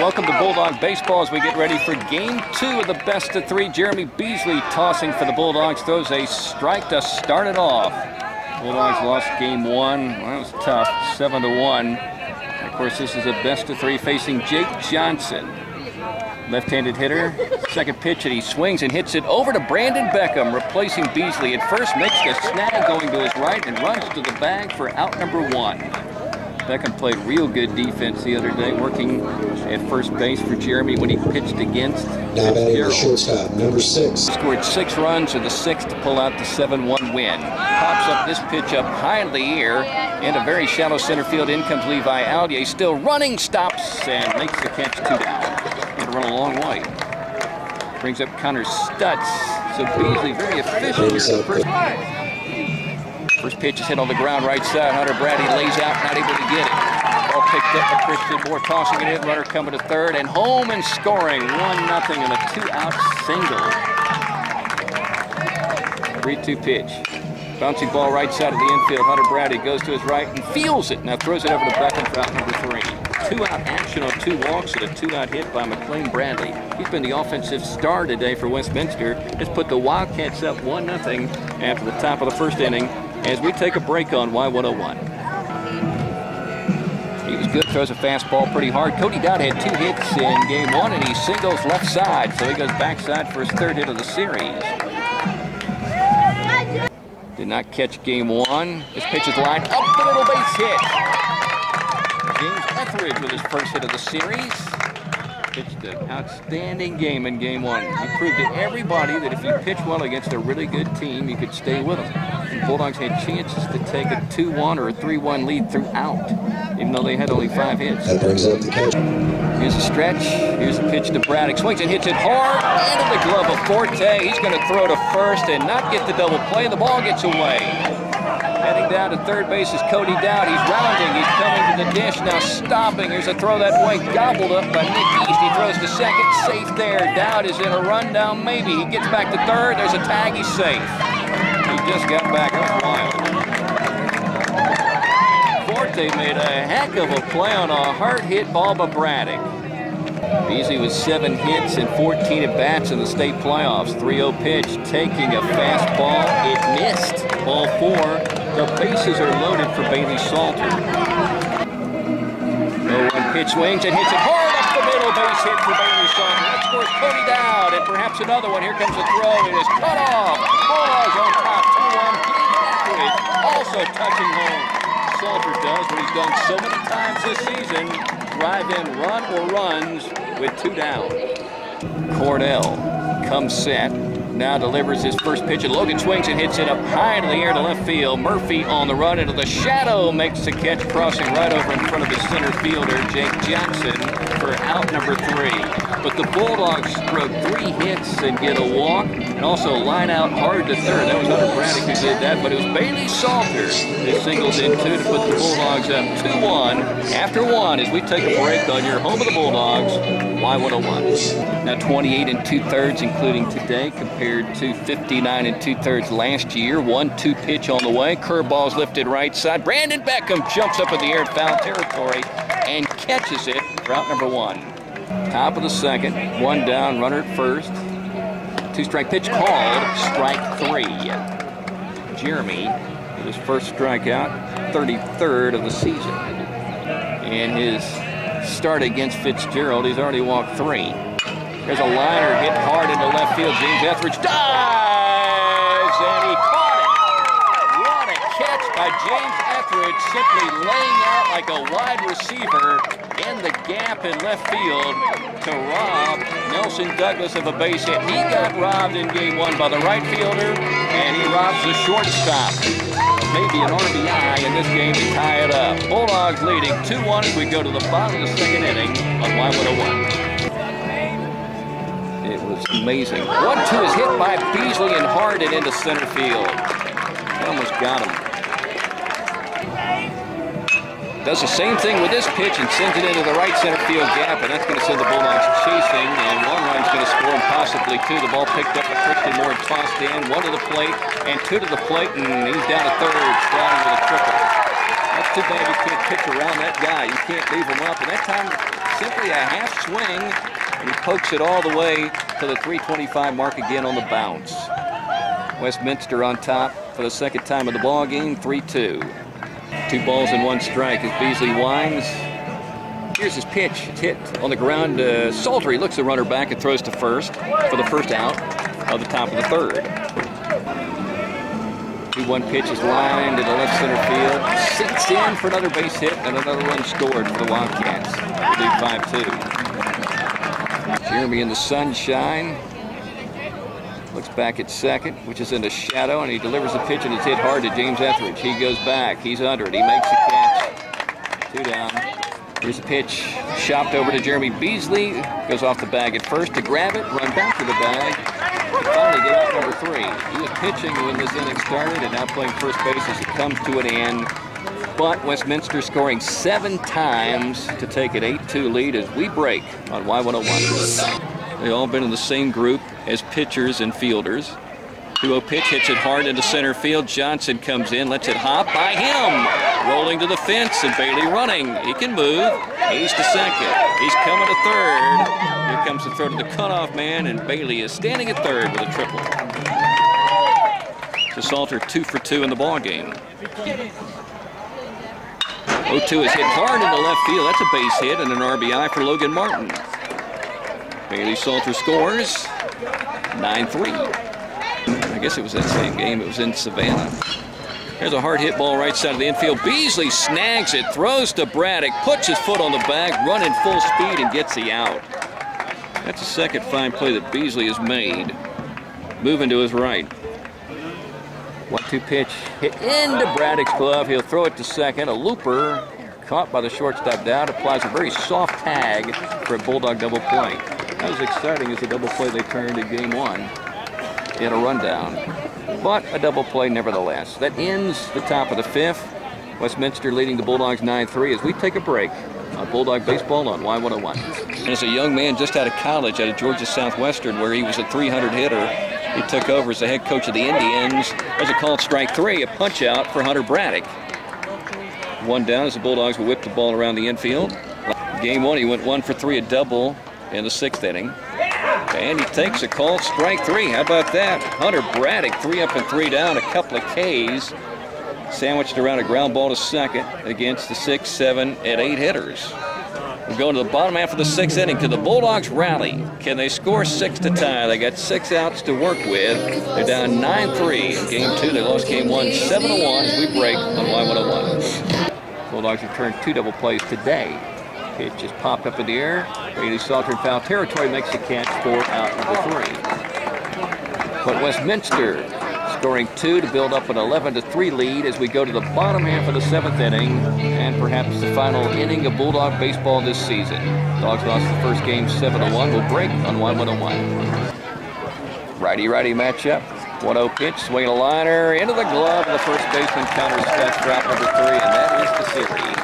Welcome to Bulldog Baseball as we get ready for Game 2 of the best of 3. Jeremy Beasley tossing for the Bulldogs, throws a strike to start it off. Bulldogs lost Game 1. Well, that was tough, 7-1. Of course, this is a best of 3 facing Jake Johnson. Left-handed hitter, second pitch, and he swings and hits it over to Brandon Beckham, replacing Beasley at first, makes the snag going to his right and runs to the bag for out number 1. Beckham played real good defense the other day, working at first base for Jeremy when he pitched against Now batting the shortstop, number 6. Scored 6 runs in the 6th to pull out the 7-1 win. Pops up this pitch up high in the air, in a very shallow center field. In comes Levi Aldier, still running, stops, and makes the catch 2 down. Going to run a long way. Brings up Connor Stutz. So Beasley very efficient here in the first. First pitch is hit on the ground right side. Hunter Brady lays out, not able to get it. Ball picked up by Christian Moore, tossing it in. Runner coming to third, and home and scoring. 1-0 and a 2-out single. 3-2 pitch. Bouncing ball right side of the infield. Hunter Brady goes to his right and feels it. Now throws it over to Beckham for out number 3. 2-out action on 2 walks and a 2-out hit by McLean Bradley. He's been the offensive star today for Westminster. Has put the Wildcats up 1-0 after the top of the first inning. As we take a break on Y101. He was good, throws a fastball pretty hard. Cody Dowd had 2 hits in Game 1, and he singles left side, so he goes backside for his 3rd hit of the series. Did not catch Game 1. This pitch is lined up the middle, base hit. James Ethredge with his first hit of the series. Pitched an outstanding game in Game 1. He proved to everybody that if you pitch well against a really good team, you could stay with them. The Bulldogs had chances to take a 2-1 or a 3-1 lead throughout, even though they had only 5 hits. That brings up the catch. Here's a stretch. Here's a pitch to Braddock. Swings and hits it hard into the glove of Forte. He's going to throw to first and not get the double play. The ball gets away. Heading down to third base is Cody Dowd. He's rounding. He's coming to the dish. Now stopping. There's a throw that way. Gobbled up by Nick East. He throws to second. Safe there. Dowd is in a rundown. Maybe. He gets back to third. There's a tag. He's safe. He just got back. That was wild. Forte made a heck of a play on a hard hit ball by Braddock. Beasley with 7 hits and 14 at-bats in the state playoffs. 3-0 pitch, taking a fastball. It missed. Ball 4. The bases are loaded for Bailey Salter. 0-1 pitch, swings and hits it hard up the middle. Base hit for Bailey Salter. That scores Cody Dowd, and perhaps another one. Here comes a throw. It is cut off. Bulldogs on top. 2-1. Ethredge also touching home. Salter does what he's done so many times this season. Drive in run or runs with 2 down. Cornell comes set. Now delivers his first pitch, and Logan swings and hits it up high into the air to left field. Murphy on the run into the shadow, makes the catch, crossing right over in front of his center fielder, Jake Johnson, for out number 3. But the Bulldogs stroke 3 hits and get a walk, and also line out hard to third. That was Hunter Braddock who did that, but it was Bailey Salter who singled in 2 to put the Bulldogs up 2-1 after 1 as we take a break on your home of the Bulldogs, Y101. Now 28 2/3, including today, compared to 59 2/3 last year. 1-2 pitch on the way. Curveball's lifted right side. Brandon Beckham jumps up in the air in foul territory and catches it for out number 1. Top of the 2nd, 1 down, runner at first. 2-strike pitch called, strike 3. Jeremy with his first strikeout, 33rd of the season. In his start against Fitzgerald, he's already walked 3. There's a liner hit hard into left field. James Ethredge dives, and he caught it. What a catch by James Ethredge, simply laying out like a wide receiver in the gap in left field to rob Nelson Douglas of a base hit. He got robbed in Game 1 by the right fielder, and he robs the shortstop. Maybe an RBI in this game to tie it up. Bulldogs leading 2-1 as we go to the bottom of the 2nd inning on Y101. It was amazing. 1-2 is hit by Beasley and hard and into center field. Almost got him. Does the same thing with this pitch and sends it into the right center field gap, and that's going to send the Bulldogs chasing, and 1 run's going to score and possibly 2. The ball picked up by Christian Moore, tossed in, 1 to the plate and 2 to the plate, and he's down to third, sliding with a triple. That's too bad you can't pitch around that guy. You can't leave him up, and that time simply a half swing, and he pokes it all the way to the 325 mark again on the bounce. Westminster on top for the second time of the ball game, 3-2. 2 balls and 1 strike as Beasley winds. Here's his pitch. It's hit on the ground. Salter, he looks the runner back and throws to first for the first out of the top of the third. 2-1 pitch is lined to the left center field. Sinks in for another base hit and another run scored for the Wildcats. Lead 5-2. Jeremy in the sunshine. Looks back at second, which is in the shadow, and he delivers the pitch, and it's hit hard to James Ethredge. He goes back. He's under it. He makes a catch. 2 down. Here's the pitch, chopped over to Jeremy Beasley. Goes off the bag at first to grab it, run back to the bag, and finally get out number 3. He was pitching when this inning started and now playing first base as it comes to an end. But Westminster scoring 7 times to take an 8-2 lead as we break on Y101. They've all been in the same group as pitchers and fielders. 2-0 pitch, hits it hard into center field. Johnson comes in, lets it hop by him. Rolling to the fence, and Bailey running. He can move. He's to second. He's coming to third. Here comes the throw to the cutoff man, and Bailey is standing at third with a triple. So Salter 2 for 2 in the ball game. 0-2 is hit hard into left field. That's a base hit and an RBI for Logan Martin. Bailey Salter scores 9-3. I guess it was that same game. It was in Savannah. There's a hard hit ball right side of the infield. Beasley snags it, throws to Braddock, puts his foot on the bag, running full speed, and gets the out. That's the second fine play that Beasley has made. Moving to his right. 1-2 pitch hit into Braddock's glove. He'll throw it to second. A looper caught by the shortstop Dowd applies a very soft tag for a Bulldog double play. That was exciting as a double play they turned in game 1 in a rundown. But a double play nevertheless. That ends the top of the 5th. Westminster leading the Bulldogs 9-3 as we take a break on Bulldog Baseball on Y101. And as a young man just out of college, out of Georgia Southwestern, where he was a 300 hitter, he took over as the head coach of the Indians. There's a called strike 3, a punch out for Hunter Braddock. 1 down as the Bulldogs will whip the ball around the infield. Game 1, he went 1 for 3, a double in the 6th inning. And he takes a called strike 3. How about that? Hunter Braddock, 3 up and 3 down, a couple of Ks. Sandwiched around a ground ball to second against the 6, 7, and 8 hitters. We're going to the bottom half of the 6th inning. Can the Bulldogs rally? Can they score 6 to tie? They got 6 outs to work with. They're down 9-3 in game 2. They lost game 1 7-1 as we break on Y101. Bulldogs have turned 2 double plays today. Pitch just popped up in the air. Bailey Salter in foul territory makes the catch for out number 3. But Westminster scoring 2 to build up an 11-3 lead as we go to the bottom half of the 7th inning and perhaps the final inning of Bulldog baseball this season. Dogs lost the first game 7-1. We'll break on Y101. Righty-righty matchup. 1-0 pitch, swing a liner into the glove of the first baseman. Counters Scott's drop number 3, and that is the series.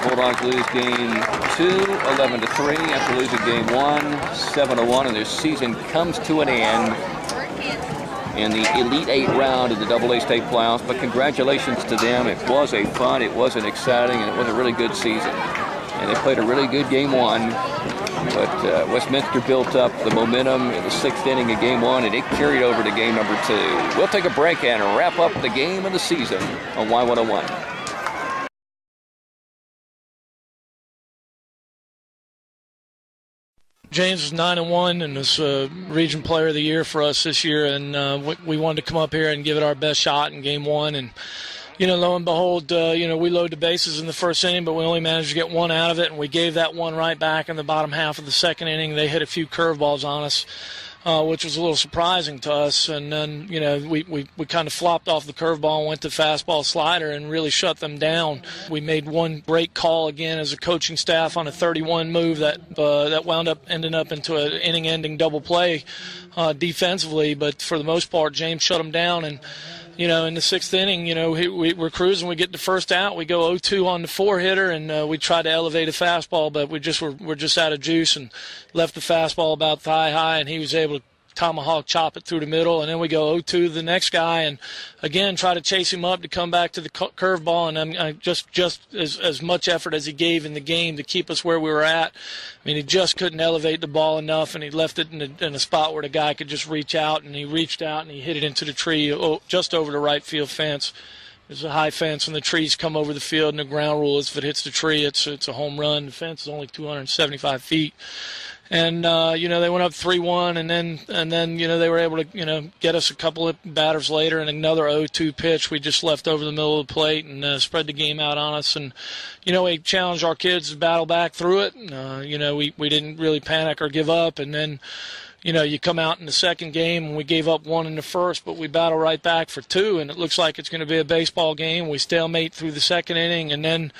Bulldogs lose game 2, 11-3 after losing game 1, 7-1, and their season comes to an end in the Elite 8 round of the AA state playoffs. But congratulations to them. It was a fun, it was an exciting, and it was a really good season. And they played a really good game 1. But Westminster built up the momentum in the 6th inning of game 1, and it carried over to game number 2. We'll take a break and wrap up the game of the season on Y101. James was 9-1 and was Region Player of the Year for us this year, and we wanted to come up here and give it our best shot in game 1. And lo and behold, we loaded the bases in the first inning, but we only managed to get 1 out of it, and we gave that 1 right back in the bottom half of the 2nd inning. They hit a few curveballs on us, which was a little surprising to us. And then, we kind of flopped off the curveball and went to fastball slider and really shut them down. We made 1 great call again as a coaching staff on a 31 move that wound up ending up into an inning-ending double play defensively. But for the most part, James shut them down. And in the 6th inning, we're cruising. We get the first out. We go 0-2 on the 4-hitter, and we tried to elevate a fastball, but we're just out of juice and left the fastball about thigh high, and he was able to tomahawk chop it through the middle, and then we go 0-2 to the next guy, and again try to chase him up to come back to the curveball, and I just as much effort as he gave in the game to keep us where we were at. I mean, he just couldn't elevate the ball enough, and he left it in a spot where the guy could just reach out, and he reached out and he hit it into the tree just over the right field fence. There's a high fence, and the trees come over the field, and the ground rule is if it hits the tree, it's a home run. The fence is only 275 feet. And, they went up 3-1, and then they were able to, get us a couple of batters later, and another 0-2 pitch we just left over the middle of the plate and spread the game out on us. And, we challenged our kids to battle back through it. We didn't really panic or give up, and then, you come out in the second game, and we gave up 1 in the first, but we battle right back for 2, and it looks like it's going to be a baseball game. We stalemate through the second inning, and then,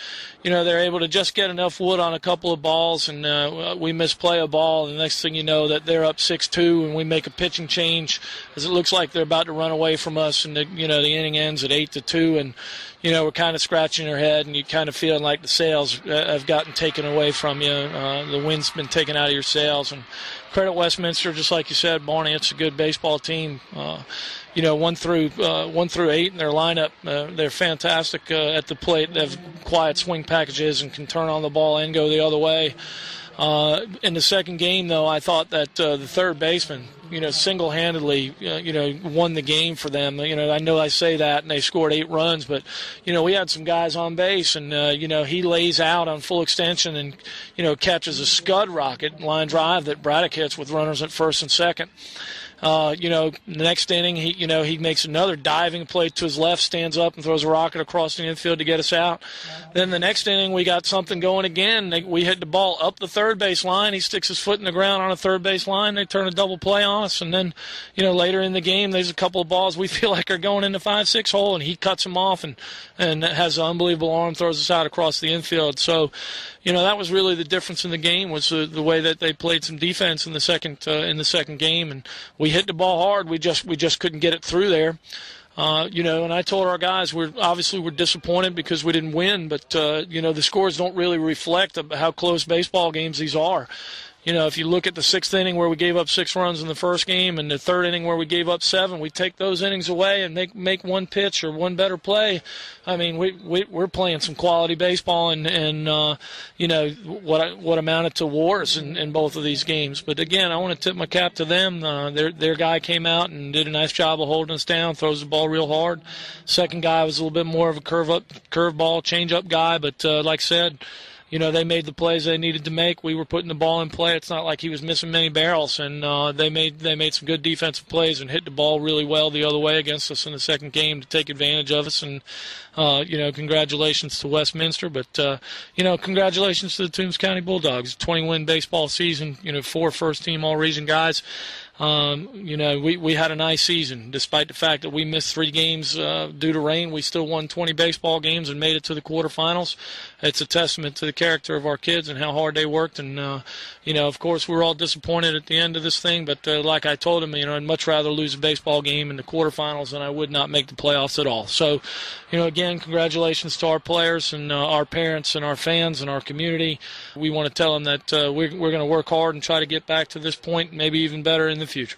they're able to just get enough wood on a couple of balls, and we misplay a ball, and the next thing you know that they're up 6-2, and we make a pitching change as it looks like they're about to run away from us, and the inning ends at 8-2, and we're kind of scratching our head, and you kind of feeling like the sails have gotten taken away from you. The wind's been taken out of your sails, and credit Westminster, just like you said, Barney. It's a good baseball team. 1 through 8 in their lineup. They're fantastic at the plate. They have quiet swing packages and can turn on the ball and go the other way. In the second game, though, I thought that the third baseman, single-handedly, won the game for them. I know I say that, and they scored 8 runs, but, we had some guys on base, and, he lays out on full extension and, catches a scud rocket line drive that Braddock hits with runners at first and second. The next inning, he makes another diving play to his left, stands up and throws a rocket across the infield to get us out. Then the next inning, we got something going again. We hit the ball up the third base line. He sticks his foot in the ground on a third base line. They turn a double play on us. And then, later in the game, there's a couple of balls we feel like are going in the 5-6 hole, and he cuts them off and has an unbelievable arm, throws us out across the infield. So, that was really the difference in the game, was the way that they played some defense in the second game, and we hit the ball hard. We just couldn't get it through there. And I told our guys we're disappointed because we didn't win, but the scores don't really reflect how close baseball games these are. If you look at the 6th inning where we gave up 6 runs in the first game and the 3rd inning where we gave up 7, we take those innings away and make one pitch or one better play. I mean, we're playing some quality baseball and what amounted to wars in both of these games. But again, I want to tip my cap to them. Their guy came out and did a nice job of holding us down, throws the ball real hard. Second guy was a little bit more of a curveball, change-up guy, but like I said, they made the plays they needed to make. We were putting the ball in play. It's not like he was missing many barrels, and they made some good defensive plays and hit the ball really well the other way against us in the second game to take advantage of us. And congratulations to Westminster, but congratulations to the Toombs County Bulldogs. 20-win baseball season. 4 first-team all-region guys. We had a nice season. Despite the fact that we missed 3 games due to rain, we still won 20 baseball games and made it to the quarterfinals. It's a testament to the character of our kids and how hard they worked. And, of course, we're all disappointed at the end of this thing. But like I told them, I'd much rather lose a baseball game in the quarterfinals than I would not make the playoffs at all. So, again, congratulations to our players and our parents and our fans and our community. We want to tell them that we're going to work hard and try to get back to this point, maybe even better in the future.